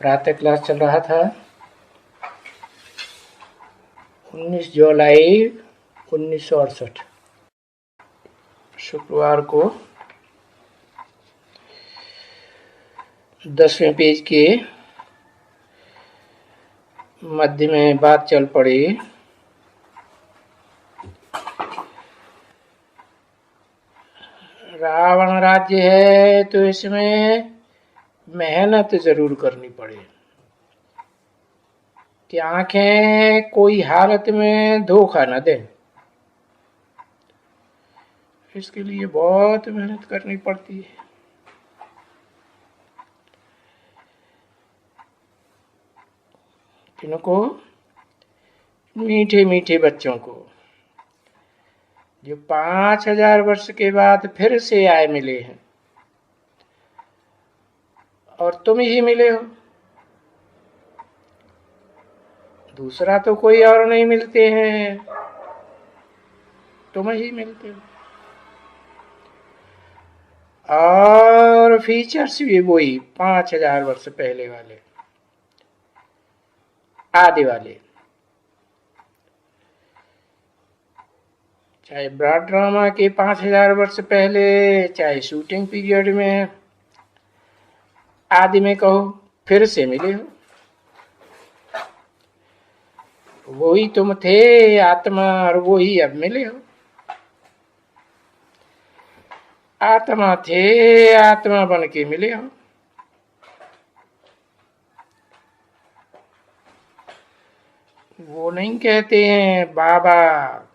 प्रातः क्लास चल रहा था 19 जुलाई 1968 शुक्रवार को 10वें पेज के मध्य में बात चल पड़ी। रावण राज्य है तो इसमें मेहनत जरूर करनी पड़े कि आंखें कोई हालत में धोखा न दें। इसके लिए बहुत मेहनत करनी पड़ती है। किनको? मीठे मीठे बच्चों को जो 5000 वर्ष के बाद फिर से आए मिले हैं और तुम ही मिले हो। दूसरा तो कोई और नहीं मिलते हैं, तुम ही मिलते हो। और फीचर्स भी वही 5000 वर्ष पहले वाले, आदि वाले। चाहे ब्रॉड ड्रामा के 5000 वर्ष पहले, चाहे शूटिंग पीरियड में, आदि में कहो, फिर से मिले हो। वही तुम थे आत्मा और वही अब मिले हो। आत्मा थे, आत्मा बन के मिले हो। वो नहीं कहते हैं बाबा,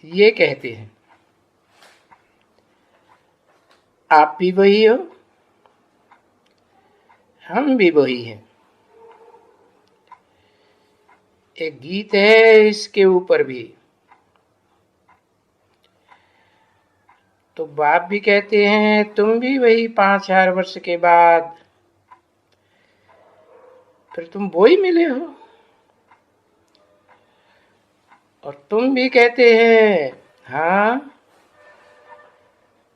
ये कहते हैं आप भी वही हो, हम भी वही हैं। एक गीत है इसके ऊपर भी। तो बाप भी कहते हैं तुम भी वही 5000 वर्ष के बाद फिर तुम वही मिले हो। और तुम भी कहते हैं हाँ,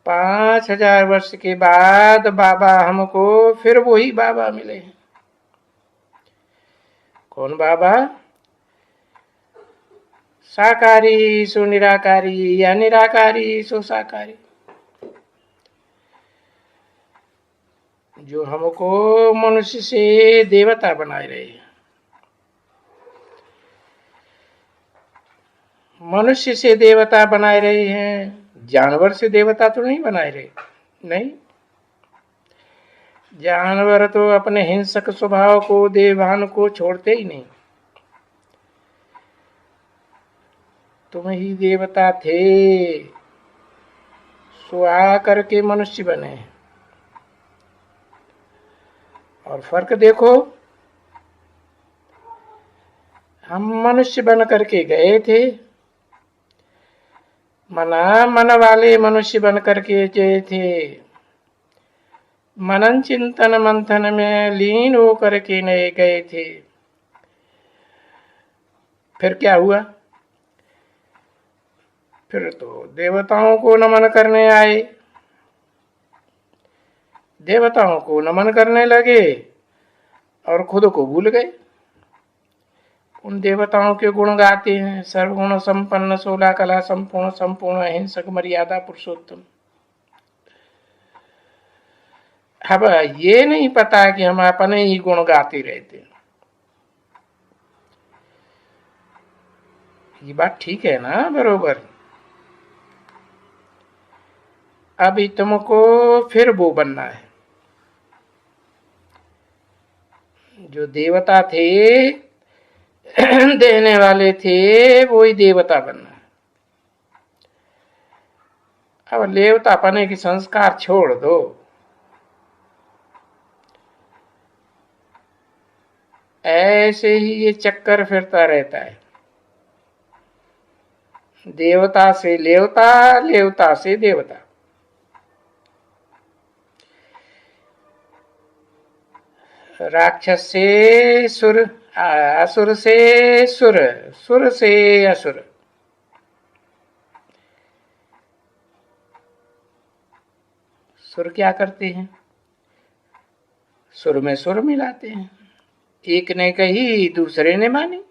5000 वर्ष के बाद बाबा हमको फिर वही बाबा मिले हैं। कौन बाबा? साकारी सो निराकारी या निराकारी सो साकारी, जो हमको मनुष्य से देवता बनाए रहे हैं। मनुष्य से देवता बनाए रहे हैं, जानवर से देवता तो नहीं बनाए रहे। नहीं, जानवर तो अपने हिंसक स्वभाव को, देवभान को छोड़ते ही नहीं। तुम ही देवता थे, सो आ करके मनुष्य बने। और फर्क देखो, हम मनुष्य बन करके गए थे, मना मन वाले मनुष्य बन करके गए थे, मनन चिंतन मंथन में लीन हो करके नए गए थे। फिर क्या हुआ? फिर तो देवताओं को नमन करने आए, देवताओं को नमन करने लगे और खुद को भूल गए। उन देवताओं के गुण गाते हैं, सर्वगुण संपन्न, 16 कला संपूर्ण, संपूर्ण अहिंसक, मर्यादा पुरुषोत्तम। अब ये नहीं पता कि हम अपने ही गुण गाते रहते हैं। ये बात ठीक है ना? बरोबर। अभी तुमको फिर वो बनना है जो देवता थे, देने वाले थे, वही देवता बनना है। अब देवता बने के संस्कार छोड़ दो। ऐसे ही ये चक्कर फिरता रहता है, देवता से लेवता, लेवता से देवता। राक्षस से सुर, असुर से सुर, सुर से असुर। सुर क्या करते हैं? सुर में सुर मिलाते हैं। एक ने कही दूसरे ने मानी।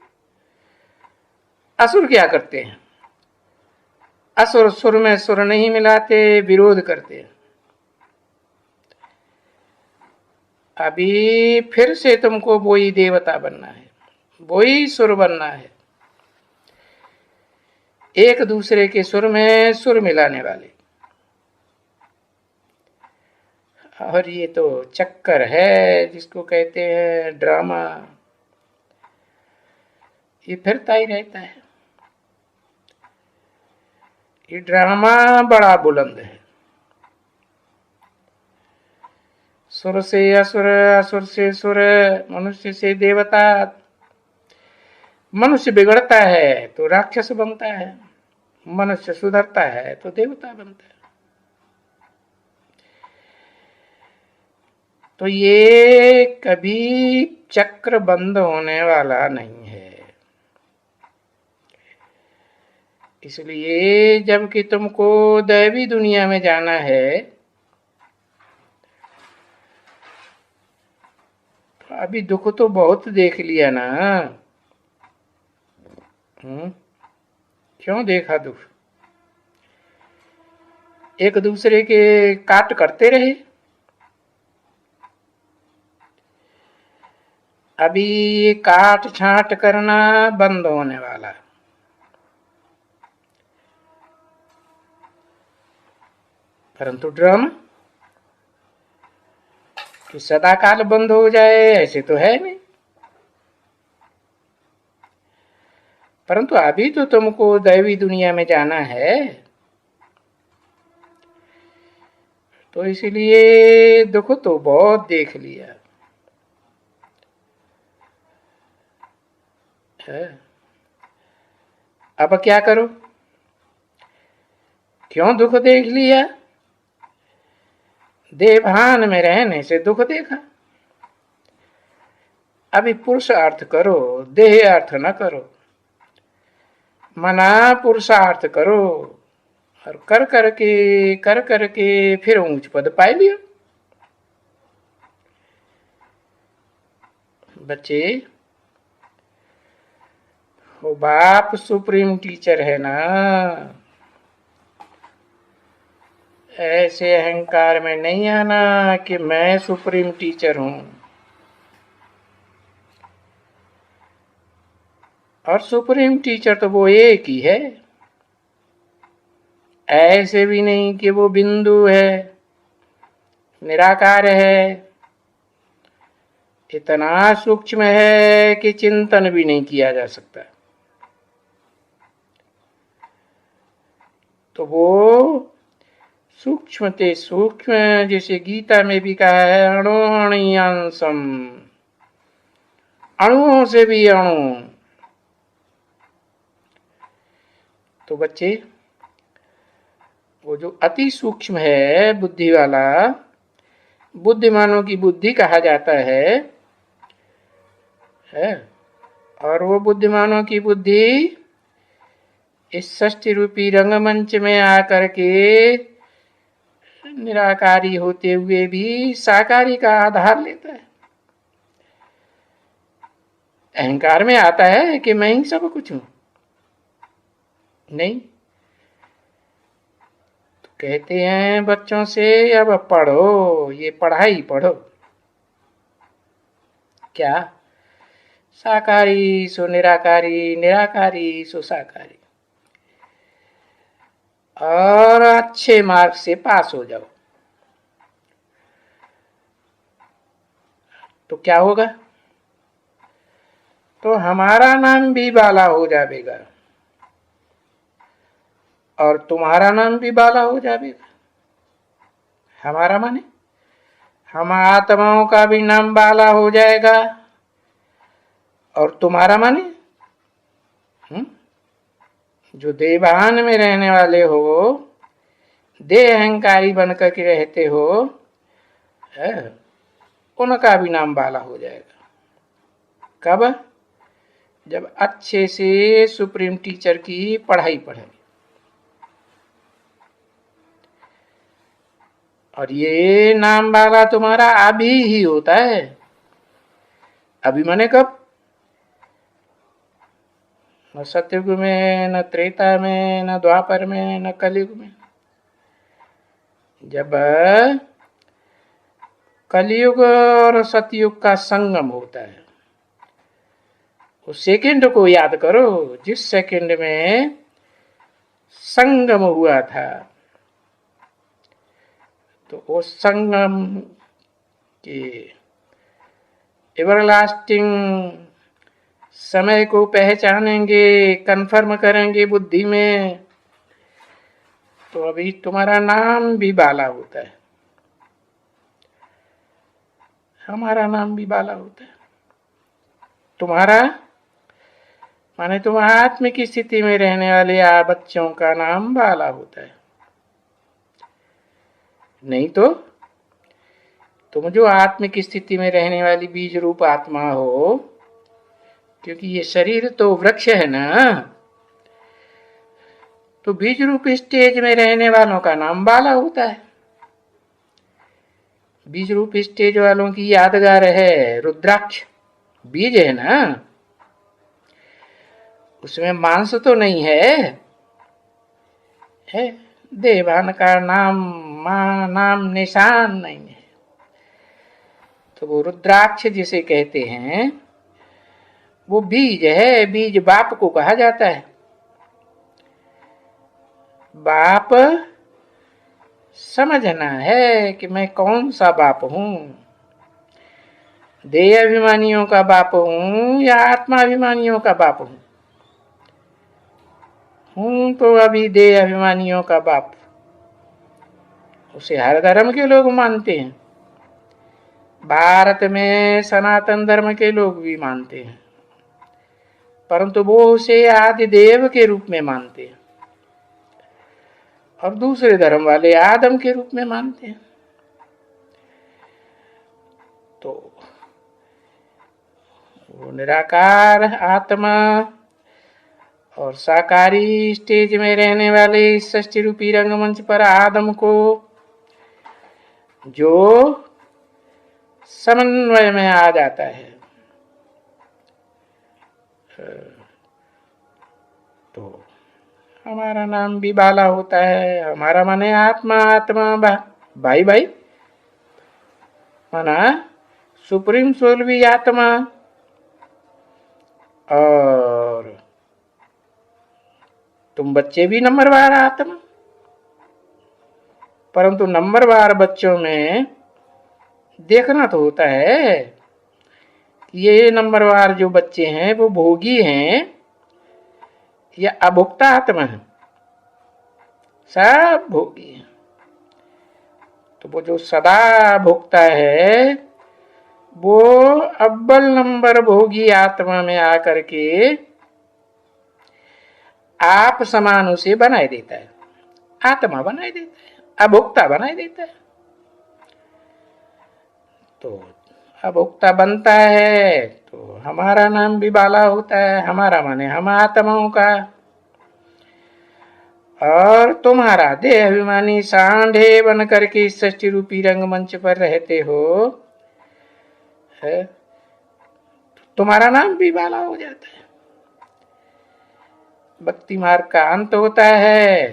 असुर क्या करते हैं? असुर सुर में सुर नहीं मिलाते, विरोध करते हैं। अभी फिर से तुमको वही देवता बनना है, वही सुर बनना है, एक दूसरे के सुर में सुर मिलाने वाले। और ये तो चक्कर है जिसको कहते हैं ड्रामा, ये फिरता ही रहता है। ये ड्रामा बड़ा बुलंद है। सुर से असुर, असुर से सुर, मनुष्य से देवता। मनुष्य बिगड़ता है तो राक्षस बनता है, मनुष्य सुधरता है तो देवता बनता है। तो ये कभी चक्र बंद होने वाला नहीं है। इसलिए जबकि तुमको दैवी दुनिया में जाना है, तो अभी दुख तो बहुत देख लिया ना। क्यों देखा दुख? एक दूसरे के काट करते रहे। अभी ये काट छांट करना बंद होने वाला। परंतु ड्रामा कि सदा काल बंद हो जाए ऐसे तो है नहीं। परंतु अभी तो तुमको दैवी दुनिया में जाना है, तो इसलिए दुख तो बहुत देख लिया है। अब क्या करो? क्यों दुख देख लिया? देवभान में रहने से दुख देखा। अभी पुरुषार्थ करो, देह अर्थ न करो। मना पुरुषार्थ करो और कर करके फिर ऊंच पद पाई लियो। बच्चे, वो बाप सुप्रीम टीचर है ना। ऐसे अहंकार में नहीं आना कि मैं सुप्रीम टीचर हूं। और सुप्रीम टीचर तो वो एक ही है। ऐसे भी नहीं कि वो बिंदु है, निराकार है, इतना सूक्ष्म है कि चिंतन भी नहीं किया जा सकता। तो वो सूक्ष्म ते सूक्ष्म, जैसे गीता में भी कहा है, अणुअणियांसम, अणुओं से भी अणु। तो बच्चे, वो जो अति सूक्ष्म है बुद्धि वाला, बुद्धिमानों की बुद्धि कहा जाता है। और वो बुद्धिमानों की बुद्धि इस षष्ठी रूपी रंगमंच में आकर के निराकारी होते हुए भी साकारी का आधार लेता है। अहंकार में आता है कि मैं ही सब कुछ हूं। नहीं, तो कहते हैं बच्चों से, अब पढ़ो, ये पढ़ाई पढ़ो। क्या? साकारी सो निराकारी, निराकारी सो साकारी। और अच्छे मार्क से पास हो जाओ। तो क्या होगा? तो हमारा नाम भी बाला हो जाएगा और तुम्हारा नाम भी बाला हो जाएगा। हमारा माने हम आत्माओं का भी नाम बाला हो जाएगा। और तुम्हारा माने जो देवान में रहने वाले हो, देह अहंकारी बनकर के रहते हो, उनका भी नाम बाला हो जाएगा। कब? जब अच्छे से सुप्रीम टीचर की पढ़ाई पढ़े। और ये नाम वाला तुम्हारा अभी ही होता है। अभी माने कब? न सतयुग में, न त्रेता में, न द्वापर में, न कलयुग में। जब कलयुग और सतयुग का संगम होता है, उस सेकंड को याद करो जिस सेकंड में संगम हुआ था। तो उस संगम के एवरलास्टिंग समय को पहचानेंगे, कन्फर्म करेंगे बुद्धि में, तो अभी तुम्हारा नाम भी बाला होता है, हमारा नाम भी बाला होता है। तुम्हारा माने तुम आत्म की स्थिति में रहने वाले बच्चों का नाम बाला होता है। नहीं तो तुम जो आत्म की स्थिति में रहने वाली बीज रूप आत्मा हो, क्योंकि ये शरीर तो वृक्ष है ना, तो बीज रूप स्टेज में रहने वालों का नाम बाला होता है। बीज रूप स्टेज वालों की यादगार है रुद्राक्ष, बीज है ना, उसमें मांस तो नहीं है देवान का नाम निशान नहीं है। तो वो रुद्राक्ष जिसे कहते हैं वो बीज है। बीज बाप को कहा जाता है। बाप समझना है कि मैं कौन सा बाप हूं, देह अभिमानियों का बाप हूं या आत्मा अभिमानियों का बाप हूं तो अभी देह अभिमानियों का बाप। उसे हर धर्म के लोग मानते हैं। भारत में सनातन धर्म के लोग भी मानते हैं, परंतु वो उसे आदि देव के रूप में मानते हैं, और दूसरे धर्म वाले आदम के रूप में मानते हैं। तो वो निराकार आत्मा और साकारी स्टेज में रहने वाले इस षष्टि रूपी रंगमंच पर आदम को जो समन्वय में आ जाता है, तो हमारा नाम भी बाला होता है। हमारा माने आत्मा, आत्मा भाई भाई माना सुप्रीम सोल भी आत्मा, और तुम बच्चे भी नंबरवार आत्मा। परंतु नंबरवार बच्चों में देखना तो होता है कि ये नंबरवार जो बच्चे हैं वो भोगी हैं या अभोक्ता आत्मा है। सब भोगी हैं। तो वो जो सदा भोगता है वो अव्वल नंबर भोगी आत्मा में आकर के आप समान उसे बनाए देता है, आत्मा बनाए देता है, अभोक्ता बनाए देता है। तो अभोक्ता बनता है तो हमारा नाम भी बाला होता है। हमारा माने हम आत्माओं का, और तुम्हारा देह अभिमानी सांढे बन करके इस षष्टि रूपी रंगमंच पर रहते हो, है तुम्हारा नाम भी बाला हो जाता है। भक्ति मार्ग का अंत होता है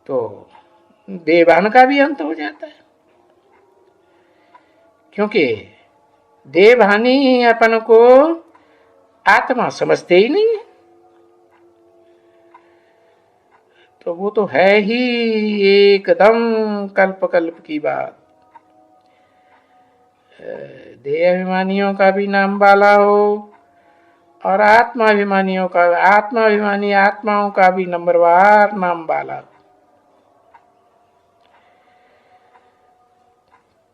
तो देवान का भी अंत हो जाता है, क्योंकि देवहानी अपन को आत्मा समझते ही नहीं है। तो वो तो है ही एकदम कल्प कल्प की बात। देह अभिमानियों का भी नाम बाला हो और आत्माभिमानियों का, आत्माभिमानी आत्माओं का भी नंबरवार नाम बाला।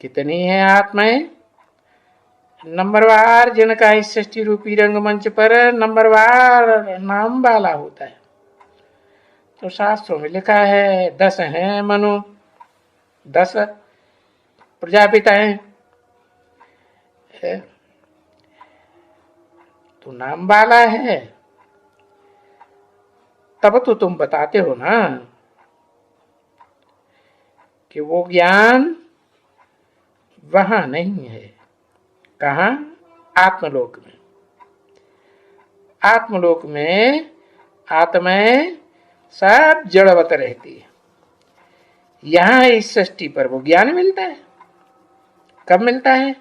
कितनी है आत्माएं? नंबरवार जिनका इस षष्टि रूपी रंगमंच पर नंबरवार नाम बाला होता है। तो शास्त्रों में लिखा है 10 हैं मनु, 10 प्रजापिता हैं। तो नाम बाला है तब तो तुम बताते हो ना। कि वो ज्ञान वहां नहीं है। कहाँ? आत्मलोक में। आत्मलोक में आत्माएं सब जड़वत रहती है। यहां इस सृष्टि पर वो ज्ञान मिलता है। कब मिलता है?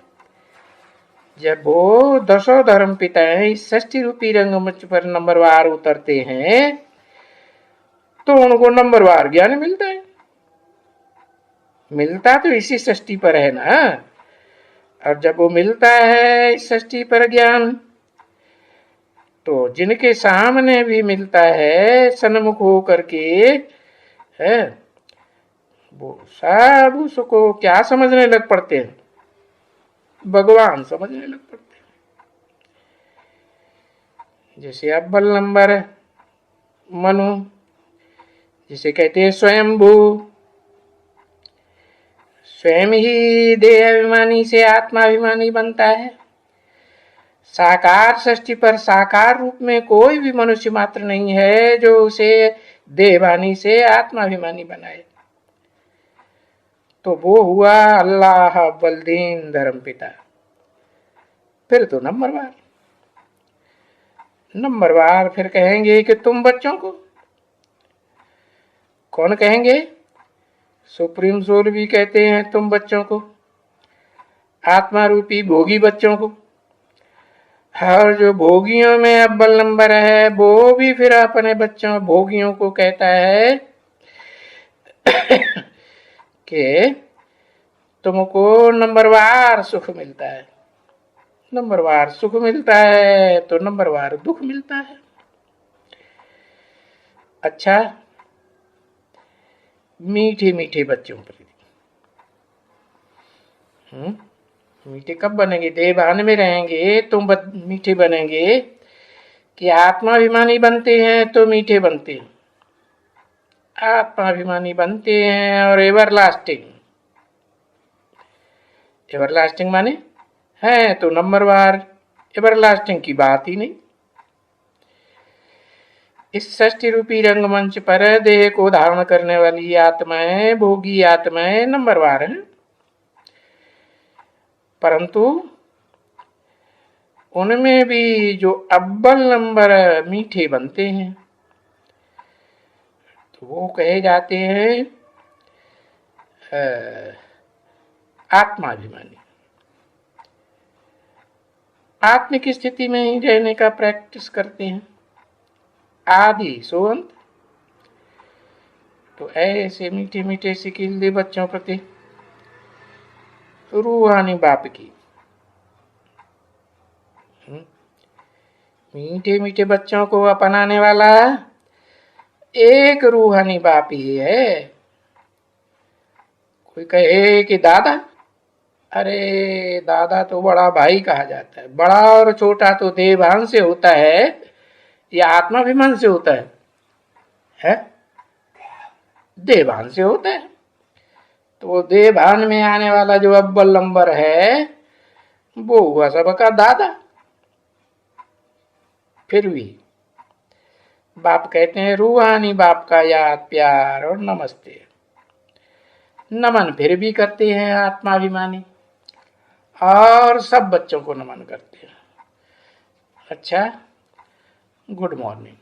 जब वो दसों धर्म पिताएं इस सृष्टि रूपी रंगमंच पर नंबरवार उतरते हैं तो उनको नंबरवार ज्ञान मिलता है। मिलता तो इसी सृष्टि पर है ना। और जब वो मिलता है इस सृष्टि पर ज्ञान, तो जिनके सामने भी मिलता है सन्मुख होकर के है, वो सब उसको क्या समझने लग पड़ते हैं? भगवान समझने लग पड़ते हैं। जैसे अव्वल नंबर मनु, जिसे कहते हैं स्वयंभू, स्वयं ही देह अभिमानी से आत्माभिमानी बनता है। साकार सृष्टि पर साकार रूप में कोई भी मनुष्य मात्र नहीं है जो उसे देहभानी से आत्माभिमानी बनाए। तो वो हुआ अल्लाह अव्वल-दीन धर्म पिता। फिर तो नंबरवार फिर कहेंगे कि तुम बच्चों को। कौन कहेंगे? सुप्रीम सोल भी कहते हैं तुम बच्चों को, आत्मा रूपी भोगी बच्चों को। और जो भोगियों में अव्वल नंबर है वो भी फिर अपने बच्चों भोगियों को कहता है कि तुमको नंबरवार सुख मिलता है। नंबरवार सुख मिलता है तो नंबरवार दुख मिलता है। अच्छा, मीठे मीठे बच्चों पर मीठे कब बनेंगे? देवभान में रहेंगे तो मीठे बनेंगे कि आत्माभिमानी बनते हैं तो मीठे बनते हैं। आत्माभिमानी बनते हैं और एवरलास्टिंग। एवरलास्टिंग माने है तो नंबरवार, एवरलास्टिंग की बात ही नहीं। इस सृष्टि रूपी रंगमंच पर देह को धारण करने वाली आत्माएं, भोगी आत्माएं नंबरवार हैं, परंतु उनमें भी जो अव्वल नंबर मीठे बनते हैं तो वो कहे जाते हैं आत्माभिमानी। आत्मिक स्थिति में ही रहने का प्रैक्टिस करते हैं, आदि सोअंत। तो ऐसे मीठे मीठे सिकिल दे बच्चों प्रति रूहानी बाप की। मीठे मीठे बच्चों को अपनाने वाला एक रूहानी बाप ही है। कोई कहे कि दादा, अरे दादा तो बड़ा भाई कहा जाता है। बड़ा और छोटा तो देहभान से होता है या आत्माभिमान से होता है? देहभान से होता है। तो वो देहभान में आने वाला जो अव्वल नंबर है वो हुआ सबका दादा। फिर भी बाप कहते हैं रूहानी बाप का याद, प्यार और नमस्ते, नमन फिर भी करते हैं आत्माभिमानी और सब बच्चों को नमन करते हैं। अच्छा, गुड मॉर्निंग।